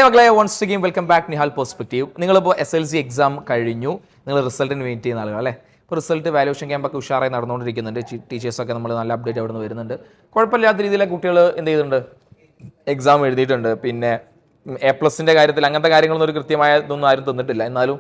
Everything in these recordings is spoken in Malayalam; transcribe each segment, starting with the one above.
ഹായ് മക്കളെ, once again welcome back Nihal perspective. നിങ്ങളിപ്പോൾ SLC എക്സാം കഴിഞ്ഞു, നിങ്ങൾ റിസൾട്ടിന് വെയിറ്റ് ചെയ്യുന്ന ആളുകൾ അല്ലേ? ഇപ്പോൾ റിസൾട്ട് വാല്യൂഷൻ ക്യാമ്പൊക്കെ ഉഷാറായി നടന്നുകൊണ്ടിരിക്കുന്നുണ്ട്. ടീച്ചേഴ്സൊക്കെ നമ്മൾ നല്ല അപ്ഡേറ്റ് അവിടെ നിന്ന് വരുന്നുണ്ട്. കുഴപ്പമില്ലാത്ത രീതിയിലെ കുട്ടികൾ എന്ത് ചെയ്തിട്ടുണ്ട്, എക്സാം എഴുതിയിട്ടുണ്ട്. പിന്നെ A+ൻ്റെ കാര്യത്തിൽ അങ്ങനത്തെ കാര്യങ്ങളൊന്നും ഒരു കൃത്യമായ ഇതൊന്നും ആരും തന്നിട്ടില്ല. എന്നാലും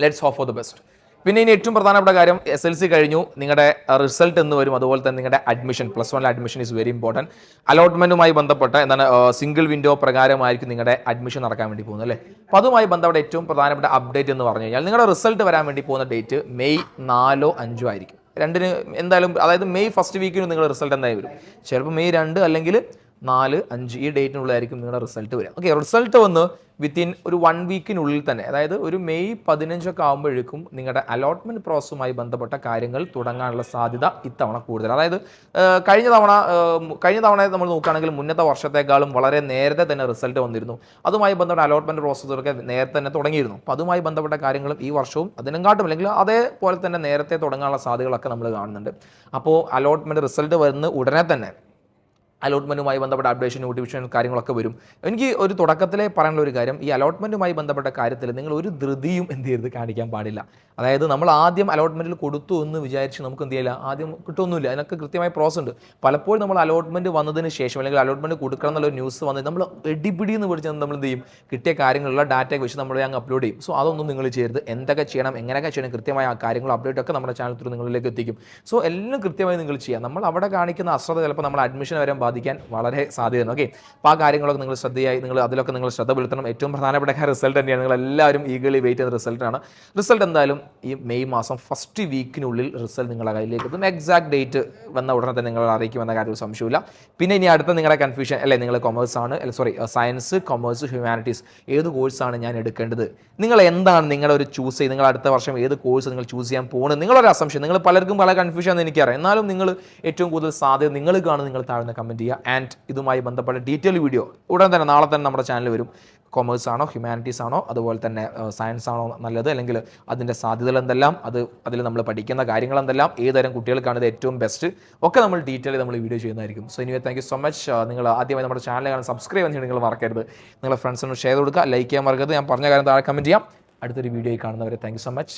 let's hope for the best. പിന്നെ ഇനി ഏറ്റവും പ്രധാനപ്പെട്ട കാര്യം, SLC കഴിഞ്ഞു, നിങ്ങളുടെ റിസൾട്ട് എന്ന് വരും. അതുപോലെ തന്നെ നിങ്ങളുടെ admission, +1 admission is very important. അലോട്ട്മെൻറ്റുമായി ബന്ധപ്പെട്ട എന്താണ് സിംഗിൾ വിൻഡോ പ്രകാരമായിരിക്കും നിങ്ങളുടെ അഡ്മിഷൻ നടക്കാൻ വേണ്ടി പോകുന്നത് അല്ലേ? അപ്പോൾ അതുമായി ബന്ധപ്പെട്ട ഏറ്റവും പ്രധാനപ്പെട്ട അപ്ഡേറ്റ് എന്ന് പറഞ്ഞു കഴിഞ്ഞാൽ, നിങ്ങളുടെ റിസൾട്ട് വരാൻ വേണ്ടി പോകുന്ന ഡേറ്റ് മെയ് 4 5 ആയിരിക്കും. രണ്ടിന് എന്തായാലും, അതായത് മെയ് ഫസ്റ്റ് വീക്കിന് നിങ്ങളുടെ റിസൾട്ട് എന്തായാലും വരും. ചിലപ്പോൾ മെയ് 2 അല്ലെങ്കിൽ 4 5 ഈ ഡേറ്റിനുള്ളിലായിരിക്കും നിങ്ങളുടെ റിസൾട്ട് വരിക. ഓക്കെ, റിസൾട്ട് വന്ന് വിത്തിൻ ഒരു 1 വീക്കിനുള്ളിൽ തന്നെ, അതായത് ഒരു മെയ് 15 ആകുമ്പോഴേക്കും നിങ്ങളുടെ അലോട്ട്മെൻറ്റ് പ്രോസസ്സുമായി ബന്ധപ്പെട്ട കാര്യങ്ങൾ തുടങ്ങാനുള്ള സാധ്യത ഇത്തവണ കൂടുതൽ. അതായത് കഴിഞ്ഞ തവണ നമ്മൾ നോക്കുകയാണെങ്കിൽ മുന്നത്തെ വർഷത്തേക്കാളും വളരെ നേരത്തെ തന്നെ റിസൾട്ട് വന്നിരുന്നു. അതുമായി ബന്ധപ്പെട്ട അലോട്ട്മെൻറ്റ് പ്രോസസ്സൊക്കെ നേരത്തെ തന്നെ തുടങ്ങിയിരുന്നു. അപ്പോൾ അതുമായി ബന്ധപ്പെട്ട കാര്യങ്ങളും ഈ വർഷവും അതിനെക്കാട്ടും അല്ലെങ്കിൽ അതേപോലെ തന്നെ നേരത്തെ തുടങ്ങാനുള്ള സാധ്യതകളൊക്കെ നമ്മൾ കാണുന്നുണ്ട്. അപ്പോൾ അലോട്ട്മെൻറ്റ് റിസൾട്ട് വരുന്ന ഉടനെ തന്നെ അലോട്ട്മെൻറ്റുമായി ബന്ധപ്പെട്ട അപ്ഡേഷൻ, നോട്ടിഫിക്കേഷൻ കാര്യങ്ങളൊക്കെ വരും. എനിക്ക് ഒരു തുടക്കത്തിലേ പറയാനുള്ള ഒരു കാര്യം, ഈ അലോട്ട്മെൻറ്റുമായി ബന്ധപ്പെട്ട കാര്യത്തിൽ നിങ്ങൾ ഒരു ധൃതിയും എന്ത് ചെയ്ത് കാണിക്കാൻ പാടില്ല. അതായത് നമ്മൾ ആദ്യം അലോട്ട്മെൻറ്റിൽ കൊടുത്തു എന്ന് വിചാരിച്ച് നമുക്ക് എന്ത് ചെയ്യില്ല, ആദ്യം കിട്ടുമൊന്നുമില്ല. അതിനൊക്കെ കൃത്യമായ പ്രോസസ് ഉണ്ട്. പലപ്പോഴും നമ്മൾ അലോട്ട്മെൻറ്റ് വന്നതിന് ശേഷം അല്ലെങ്കിൽ അലോട്ട്മെൻറ്റ് കൊടുക്കണം എന്നുള്ളൊരു ന്യൂസ് വന്നത് നമ്മൾ എടിപിടി എന്ന് പിടിച്ച് നമ്മൾ എന്ത് ചെയ്യും, കിട്ടിയ കാര്യങ്ങളുള്ള ഡാറ്റയൊക്കെ വെച്ച് നമ്മൾ അങ്ങ് അപ്ലോഡ് ചെയ്യും. സോ അതൊന്നും നിങ്ങൾ ചെയ്യരുത്. എന്തൊക്കെ ചെയ്യണം, എങ്ങനെയൊക്കെ ചെയ്യണം, കൃത്യമായ ആ കാര്യങ്ങൾ അപ്ഡേറ്റ് ഒക്കെ നമ്മുടെ ചാനൽ ത്രൂ നിങ്ങളിലേക്ക് എത്തിക്കും. സോ എല്ലാം കൃത്യമായി നിങ്ങൾ ചെയ്യാം. നമ്മൾ അവിടെ കാണിക്കുന്ന അശ്രദ്ധ ചിലപ്പോൾ നമ്മൾ അഡ്മിഷൻ വരെ ബാധിക്കാൻ വളരെ സാധ്യതയാണ്. ഓക്കെ, അപ്പോൾ ആ കാര്യങ്ങളൊക്കെ നിങ്ങൾ ശ്രദ്ധയായി അതിലൊക്കെ നിങ്ങൾ ശ്രദ്ധ പുലർത്തണം. ഏറ്റവും പ്രധാനപ്പെട്ട റിസൾട്ട് തന്നെയാണ്. നിങ്ങൾ എല്ലാവരും ഈഗലി വെയിറ്റ് ചെയ്ത റിസൾട്ടാണ്. റിസൾട്ട് എന്തായാലും ഈ മെയ് മാസം ഫസ്റ്റ് വീക്കിനുള്ളിൽ റിസൾട്ട് നിങ്ങളുടെ കയ്യിലേക്ക് എത്തും. എക്സാക്ട് ഡേറ്റ് വന്ന ഉടനെ തന്നെ നിങ്ങൾ അറിയിക്കുമെന്ന കാര്യത്തിൽ സംശയമില്ല. പിന്നെ ഇനി അടുത്ത നിങ്ങളുടെ കൺഫ്യൂഷൻ അല്ലേ, നിങ്ങൾ സയൻസ്, കൊമേഴ്സ്, ഹ്യൂമാനിറ്റീസ് ഏത് കോഴ്സാണ് ഞാൻ എടുക്കേണ്ടത്, നിങ്ങൾ എന്താണ് നിങ്ങളുടെ ഒരു ചൂസ് ചെയ്ത്, നിങ്ങൾ അടുത്ത വർഷം ഏത് കോഴ്സ് നിങ്ങൾ ചൂസ് ചെയ്യാൻ പോകുന്നത്, നിങ്ങളൊരു അസംഷൻ. നിങ്ങൾ പലർക്കും പല കൺഫ്യൂഷൻ എന്ന് എനിക്കറിയാം. എന്നാലും നിങ്ങൾ ഏറ്റവും കൂടുതൽ സാധ്യത നിങ്ങൾ കാണും. നിങ്ങൾ താഴ്ന്ന കമൻറ്റ് ചെയ്യുക. ആൻഡ് ഇതുമായി ബന്ധപ്പെട്ട ഡീറ്റെയിൽ വീഡിയോ ഉടൻ തന്നെ നാളെ തന്നെ നമ്മുടെ ചാനൽ വരും. കൊമേഴ്സ് ആണോ, ഹ്യൂമാനിറ്റീസ് ആണോ, അതുപോലെ തന്നെ സയൻസ് ആണോ നല്ലത്, അല്ലെങ്കിൽ അതിൻ്റെ സാധ്യതകൾ എന്തെല്ലാം, അതിൽ നമ്മൾ പഠിക്കുന്ന കാര്യങ്ങൾ എന്തെല്ലാം, ഏതുതരം കുട്ടികൾക്കാണ് ഇത് ഏറ്റവും ബെസ്റ്റ്, ഒക്കെ നമ്മൾ ഡീറ്റെയിൽ നമ്മൾ വീഡിയോ ചെയ്യുന്നതായിരിക്കും. So anyway thank you so much. നിങ്ങൾ ആദ്യമായി നമ്മുടെ ചാനൽ കാണാൻ സബ്സ്ക്രൈബ് ചെയ്യാൻ നിങ്ങൾ മറക്കരുത്. നിങ്ങളുടെ ഫ്രണ്ട്സിനോട് ഷെയർ കൊടുക്കുക, ലൈക്ക് ചെയ്യാൻ മറക്കരുത്. ഞാൻ പറഞ്ഞ കാര്യം താഴെ കമൻറ്റ് ചെയ്യാം. അടുത്തൊരു വീഡിയോയിൽ കാണുന്നവരെ താങ്ക് യു സോ മച്ച്.